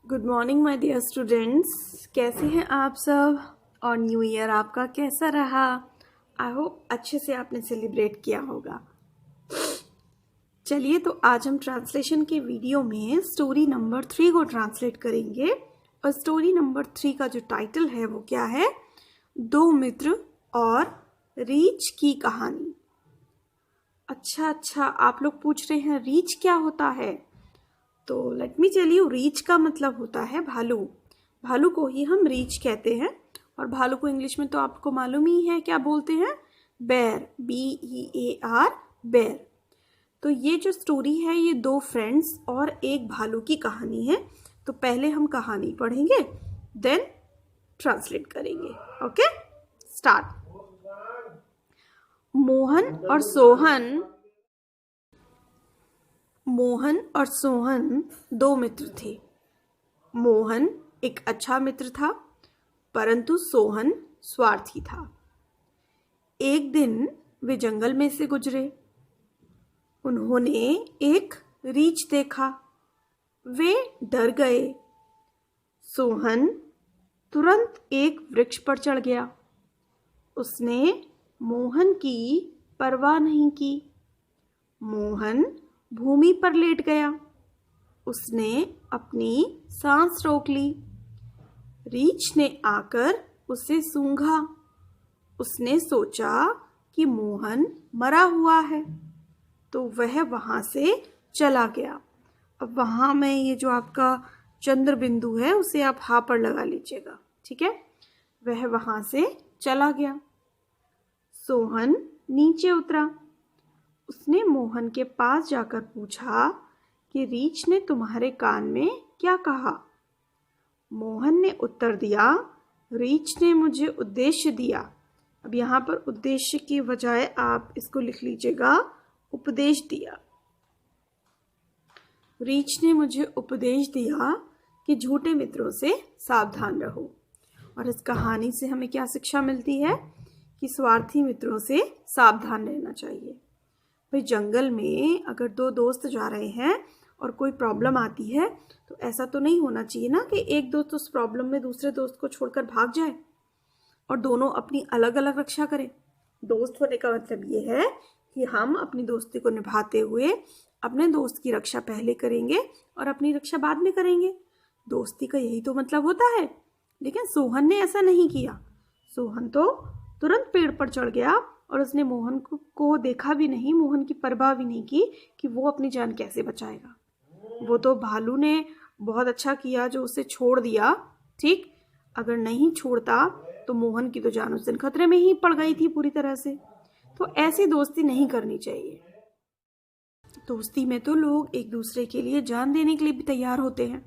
Good morning my dear students. कैसे हैं आप सब और न्यू ईयर आपका कैसा रहा? आई होप अच्छे से आपने सेलिब्रेट किया होगा। चलिए तो आज हम ट्रांसलेशन के वीडियो में स्टोरी नंबर 3 को ट्रांसलेट करेंगे। और स्टोरी नंबर 3 का जो टाइटल है वो क्या है? दो मित्र और रीछ की कहानी। अच्छा, आप लोग पूछ रहे हैं रीछ क्या होता है? तो लेट मी टेल यू, रीछ का मतलब होता है भालू। भालू को ही हम रीछ कहते हैं। और भालू को इंग्लिश में तो आपको मालूम ही है क्या बोलते हैं? बेर, BEAR, बेर। तो ये जो स्टोरी है ये दो फ्रेंड्स और एक भालू की कहानी है। तो पहले हम कहानी पढ़ेंगे, देन ट्रांसलेट करेंगे। Okay, start. मोहन और सोहन दो मित्र थे। मोहन एक अच्छा मित्र था, परंतु सोहन स्वार्थी था। एक दिन वे जंगल में से गुजरे। उन्होंने एक रीछ देखा। वे डर गए। सोहन तुरंत एक वृक्ष पर चढ़ गया। उसने मोहन की परवाह नहीं की। मोहन भूमि पर लेट गया। उसने अपनी सांस रोक ली। रीछ ने आकर उसे सूंघा। उसने सोचा कि मोहन मरा हुआ है, तो वह वहां से चला गया। अब वहां में ये जो आपका चंद्र बिंदु है उसे आप हा पर लगा लीजिएगा, ठीक है? वह वहां से चला गया। सोहन नीचे उतरा। उसने मोहन के पास जाकर पूछा कि रीछ ने तुम्हारे कान में क्या कहा? मोहन ने उत्तर दिया, रीछ ने मुझे उद्देश्य दिया। अब यहाँ पर उद्देश्य की बजाय आप इसको लिख लीजिएगा, उपदेश दिया। रीछ ने मुझे उपदेश दिया कि झूठे मित्रों से सावधान रहो। और इस कहानी से हमें क्या शिक्षा मिलती है? कि स्वार्थी मित्रों से सावधान रहना चाहिए। भाई जंगल में अगर दो दोस्त जा रहे हैं और कोई प्रॉब्लम आती है तो ऐसा तो नहीं होना चाहिए ना कि एक दोस्त उस प्रॉब्लम में दूसरे दोस्त को छोड़कर भाग जाए और दोनों अपनी अलग अलग रक्षा करें। दोस्त होने का मतलब ये है कि हम अपनी दोस्ती को निभाते हुए अपने दोस्त की रक्षा पहले करेंगे और अपनी रक्षा बाद में करेंगे। दोस्ती का यही तो मतलब होता है। लेकिन सोहन ने ऐसा नहीं किया। सोहन तो तुरंत पेड़ पर चढ़ गया और उसने मोहन को देखा भी नहीं, मोहन की परवाह भी नहीं की कि वो अपनी जान कैसे बचाएगा। वो तो भालू ने बहुत अच्छा किया जो उसे छोड़ दिया, ठीक? अगर नहीं छोड़ता तो मोहन की तो जान उस दिन खतरे में ही पड़ गई थी पूरी तरह से। तो ऐसी दोस्ती नहीं करनी चाहिए। दोस्ती में तो लोग एक दूसरे के लिए जान देने के लिए भी तैयार होते हैं।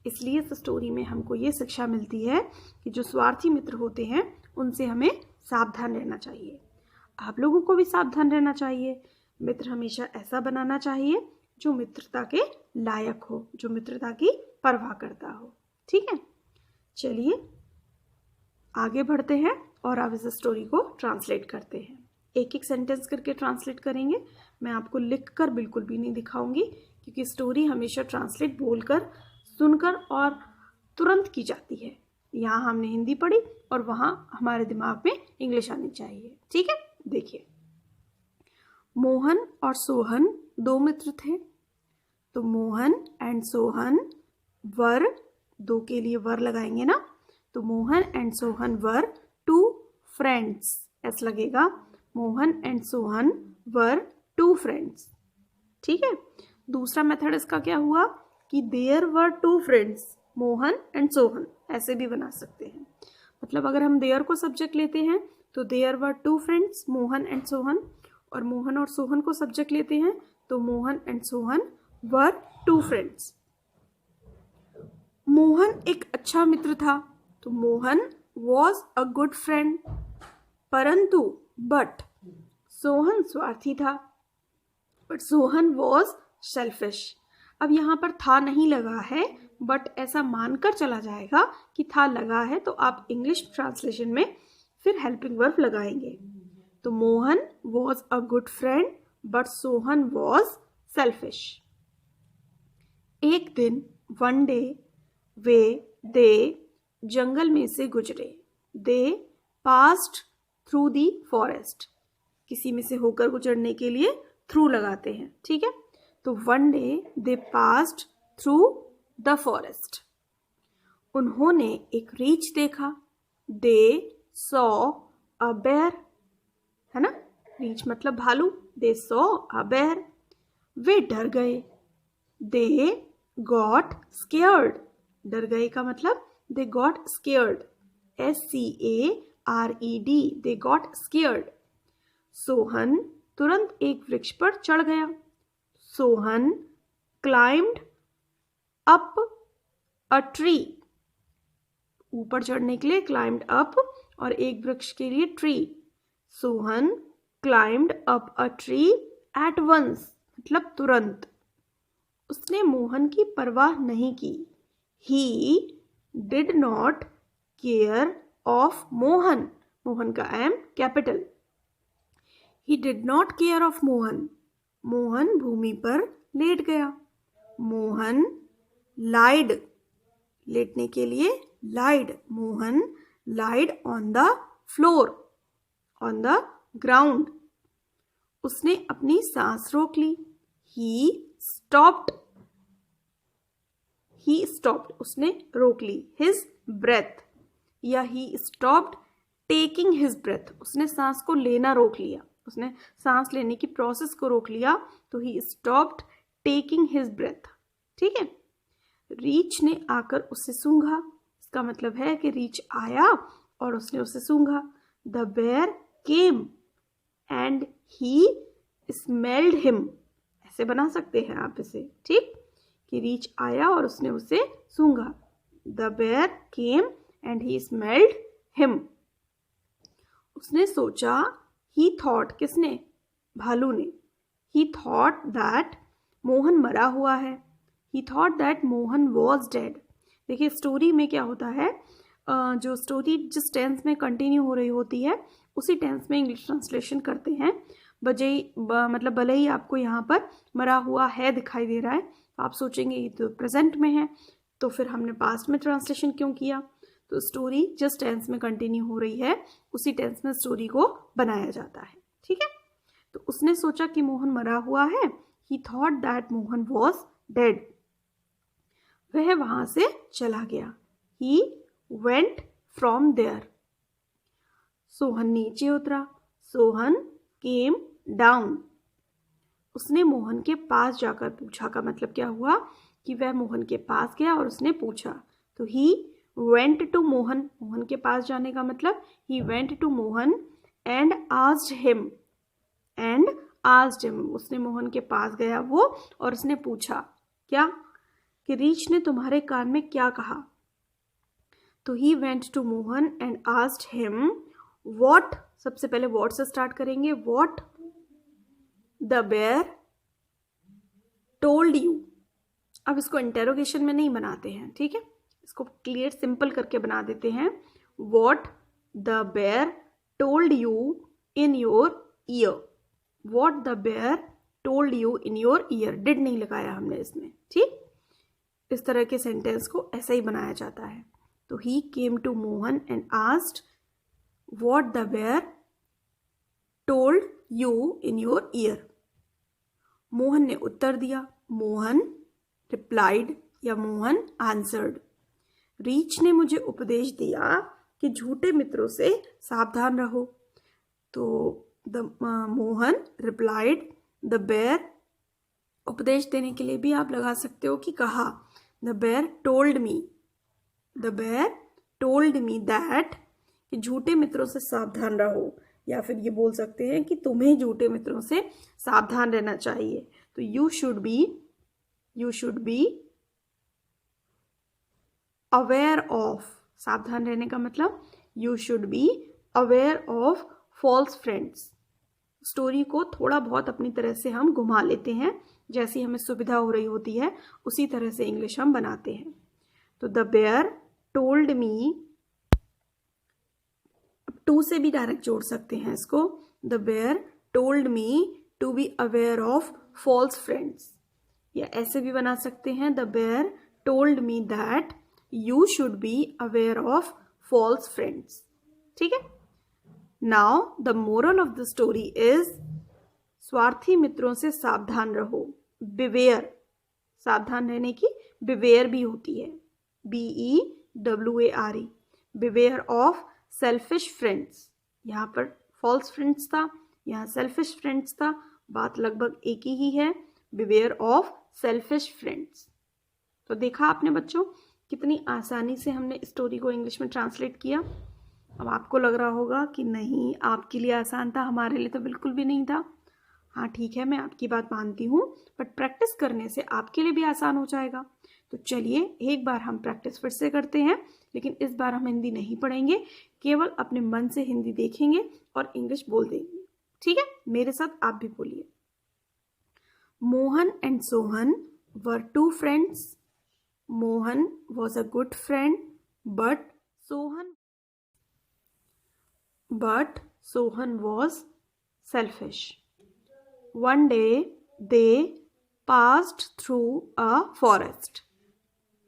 इसलिए इस स्टोरी में हमको ये शिक्षा मिलती है कि जो स्वार्थी मित्र होते हैं उनसे हमें सावधान रहना चाहिए। आप लोगों को भी सावधान रहना चाहिए। मित्र हमेशा ऐसा बनाना चाहिए जो मित्रता के लायक हो, जो मित्रता की परवाह करता हो, ठीक है? चलिए आगे बढ़ते हैं और अब इस स्टोरी को ट्रांसलेट करते हैं। एक एक सेंटेंस करके ट्रांसलेट करेंगे। मैं आपको लिखकर बिल्कुल भी नहीं दिखाऊंगी क्योंकि स्टोरी हमेशा ट्रांसलेट बोलकर, सुनकर और तुरंत की जाती है। यहाँ हमने हिंदी पढ़ी और वहाँ हमारे दिमाग में इंग्लिश आनी चाहिए, ठीक है? देखिए, मोहन और सोहन दो मित्र थे। तो मोहन एंड सोहन वर, दो के लिए वर लगाएंगे ना, तो Mohan and Sohan were two friends, ऐसा लगेगा। Mohan and Sohan were two friends, ठीक है? दूसरा मेथड इसका क्या हुआ कि there were two friends, Mohan and Sohan, ऐसे भी बना सकते हैं। मतलब अगर हम देयर को सब्जेक्ट लेते हैं तो there were two friends, Mohan and Sohan, और मोहन और सोहन को सब्जेक्ट लेते हैं तो Mohan and Sohan were two friends. Mohan एक अच्छा मित्र था, तो Mohan was a good friend. परंतु बट सोहन स्वार्थी था, बट सोहन वॉज सेल्फिश। अब यहाँ पर था नहीं लगा है, बट ऐसा मानकर चला जाएगा कि था लगा है, तो आप इंग्लिश ट्रांसलेशन में फिर हेल्पिंग वर्ब लगाएंगे। तो Mohan was a good friend but Sohan was selfish. एक दिन, वन डे, दे जंगल में से गुजरे। दे पास्ड थ्रू दी फॉरेस्ट, किसी में से होकर गुजरने के लिए थ्रू लगाते हैं, ठीक है। तो one day they passed through the forest. उन्होंने एक रीछ देखा। दे सॉ अ बेयर, है ना, रीछ मतलब भालू। दे सॉ अ बेयर, वे डर गए। दे गॉट स्केयर्ड, डर गए का मतलब they got scared, SCARED, they got scared. Sohan तुरंत एक वृक्ष पर चढ़ गया। Sohan climbed up a tree, ऊपर चढ़ने के लिए क्लाइम्ड अप और एक वृक्ष के लिए tree. Sohan climbed up a tree at once, मतलब तुरंत। उसने मोहन की परवाह नहीं की। He did not care of Mohan, Mohan का M capital. He did not care of Mohan, Mohan भूमि पर लेट गया। मोहन लाइड, लेटने के लिए lied, Mohan lied on the floor, on the ground. उसने अपनी सांस रोक ली। ही स्टॉप्ड, उसने रोक ली। हिज ब्रेथ, या he stopped taking his breath, उसने सांस को लेना रोक लिया, उसने सांस लेने की प्रोसेस को रोक लिया। तो he stopped taking his breath, ठीक है। रीछ ने आकर उसे सूंघा, इसका मतलब है कि रीछ आया और उसने उसे सूंघा। The bear came and he smelled him, ऐसे बना सकते हैं आप इसे, ठीक, कि रीछ आया और उसने उसे सूंघा। The bear came and he smelled him. उसने सोचा, ही थॉट, किसने, भालू ने। ही थॉट दैट मोहन मरा हुआ है। He thought that Mohan was dead. देखिए स्टोरी में क्या होता है, जो स्टोरी जिस टेंस में कंटिन्यू हो रही होती है उसी टेंस में इंग्लिश ट्रांसलेशन करते हैं। मतलब भले ही आपको यहाँ पर मरा हुआ है दिखाई दे रहा है, आप सोचेंगे ये तो प्रेजेंट में है, तो फिर हमने पास्ट में ट्रांसलेशन क्यों किया। तो स्टोरी जिस टेंस में कंटिन्यू हो रही है उसी टेंस में स्टोरी को बनाया जाता है, ठीक है। तो उसने सोचा कि मोहन मरा हुआ है। He thought that Mohan was dead. वह वहां से चला गया। He went from there. Sohan नीचे उतरा। Sohan came down. उसने मोहन के पास जाकर पूछा, का मतलब क्या हुआ कि वह मोहन के पास गया और उसने पूछा। तो he went to Mohan, Mohan के पास जाने का मतलब he went to Mohan and asked him, उसने मोहन के पास गया वो और उसने पूछा क्या, कि रीछ ने तुम्हारे कान में क्या कहा। तो he went to Mohan and asked him what, सबसे पहले व्हाट से स्टार्ट करेंगे, what the bear told you. अब इसको इंटेरोगेशन में नहीं बनाते हैं, ठीक है, इसको क्लियर सिंपल करके बना देते हैं। What the bear told you in your ear. What the bear told you in your ear, did नहीं लगाया हमने इसमें, ठीक। इस तरह के सेंटेंस को ऐसा ही बनाया जाता है। तो he came to Mohan and asked what the bear told you in your ear. Mohan ने उत्तर दिया। मोहन रिप्लाइड या मोहन आंसर्ड। रीछ ने मुझे उपदेश दिया कि झूठे मित्रों से सावधान रहो। तो मोहन रिप्लाइड द बेयर, उपदेश देने के लिए भी आप लगा सकते हो कि कहा। The bear told me, the bear told me that, कि झूठे मित्रों से सावधान रहो, या फिर ये बोल सकते हैं कि तुम्हें झूठे मित्रों से सावधान रहना चाहिए। तो you should be aware of, सावधान रहने का मतलब you should be aware of false friends. Story को थोड़ा बहुत अपनी तरह से हम घुमा लेते हैं, जैसी हमें सुविधा हो रही होती है उसी तरह से इंग्लिश हम बनाते हैं। तो the bear told me, to से भी डायरेक्ट जोड़ सकते हैं इसको। The bear told me to be aware of false friends, या ऐसे भी बना सकते हैं the bear told me that you should be aware of false friends. ठीक है. Now the moral of the story is स्वार्थी मित्रों से सावधान रहो. Beware, सावधान रहने की beware भी होती है. BEWARE. Beware of selfish friends. यहाँ पर false friends था, यहाँ selfish friends था. बात लगभग एक ही है. Beware of selfish friends. तो देखा आपने बच्चों कितनी आसानी से हमने स्टोरी को इंग्लिश में ट्रांसलेट किया. अब आपको लग रहा होगा कि नहीं, आपके लिए आसान था, हमारे लिए तो बिल्कुल भी नहीं था. हाँ ठीक है, मैं आपकी बात मानती हूँ, बट प्रैक्टिस करने से आपके लिए भी आसान हो जाएगा. तो चलिए एक बार हम प्रैक्टिस फिर से करते हैं, लेकिन इस बार हम हिंदी नहीं पढ़ेंगे, केवल अपने मन से हिंदी देखेंगे और इंग्लिश बोल देंगे. ठीक है, मेरे साथ आप भी बोलिए. Mohan and Sohan were two friends. Mohan was a good friend, but Sohan was selfish. One day they passed through a forest.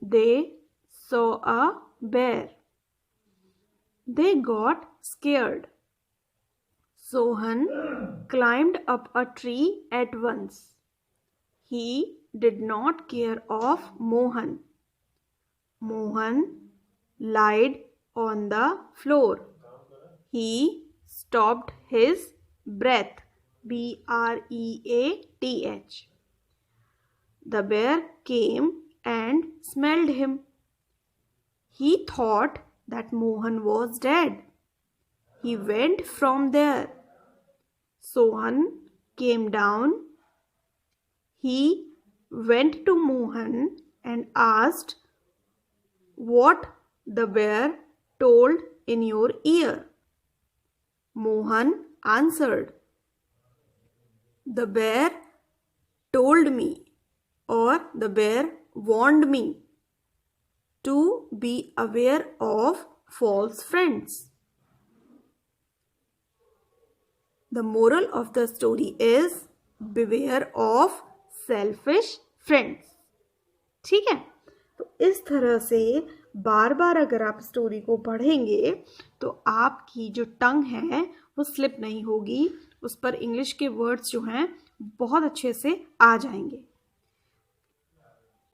They saw a bear. They got scared. Sohan climbed up a tree at once. He did not care of Mohan. Mohan lied on the floor. He stopped his breath. BREATH. The bear came and smelled him. He thought that Mohan was dead. He went from there. Sohan came down. He went to Mohan and asked, "What the bear told in your ear?" Mohan answered, "The bear told me, or the bear warned me to be aware of false friends." The moral of the story is beware of selfish friends. ठीक है, तो इस तरह से बार बार अगर आप story को पढ़ेंगे तो आपकी जो टंग है वो स्लिप नहीं होगी, उस पर इंग्लिश के वर्ड्स जो हैं बहुत अच्छे से आ जाएंगे.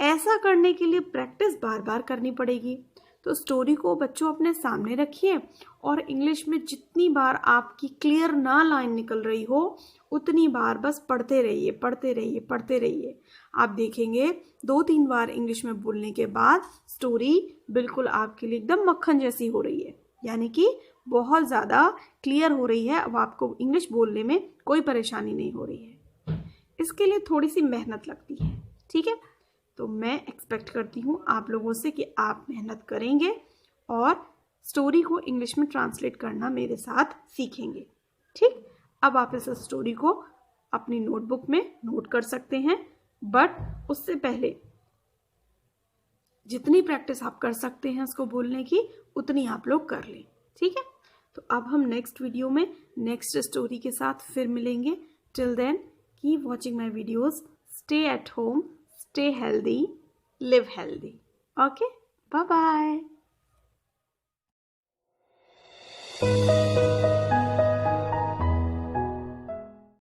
ऐसा करने के लिए प्रैक्टिस बार बार करनी पड़ेगी. तो स्टोरी को बच्चों अपने सामने रखिए और इंग्लिश में जितनी बार आपकी क्लियर ना लाइन निकल रही हो उतनी बार बस पढ़ते रहिए, पढ़ते रहिए, पढ़ते रहिए. आप देखेंगे 2-3 बार इंग्लिश में बोलने के बाद स्टोरी बिल्कुल आपके लिए एकदम मक्खन जैसी हो रही है, यानी कि बहुत ज़्यादा क्लियर हो रही है. अब आपको इंग्लिश बोलने में कोई परेशानी नहीं हो रही है. इसके लिए थोड़ी सी मेहनत लगती है. ठीक है, तो मैं एक्सपेक्ट करती हूँ आप लोगों से कि आप मेहनत करेंगे और स्टोरी को इंग्लिश में ट्रांसलेट करना मेरे साथ सीखेंगे. ठीक, अब आप इस स्टोरी को अपनी नोटबुक में नोट कर सकते हैं, बट उससे पहले जितनी प्रैक्टिस आप कर सकते हैं उसको बोलने की उतनी आप लोग कर लें. ठीक है, तो अब हम नेक्स्ट वीडियो में नेक्स्ट स्टोरी के साथ फिर मिलेंगे. Till then keep watching my videos. Stay at home, stay healthy, live healthy. Okay, bye bye.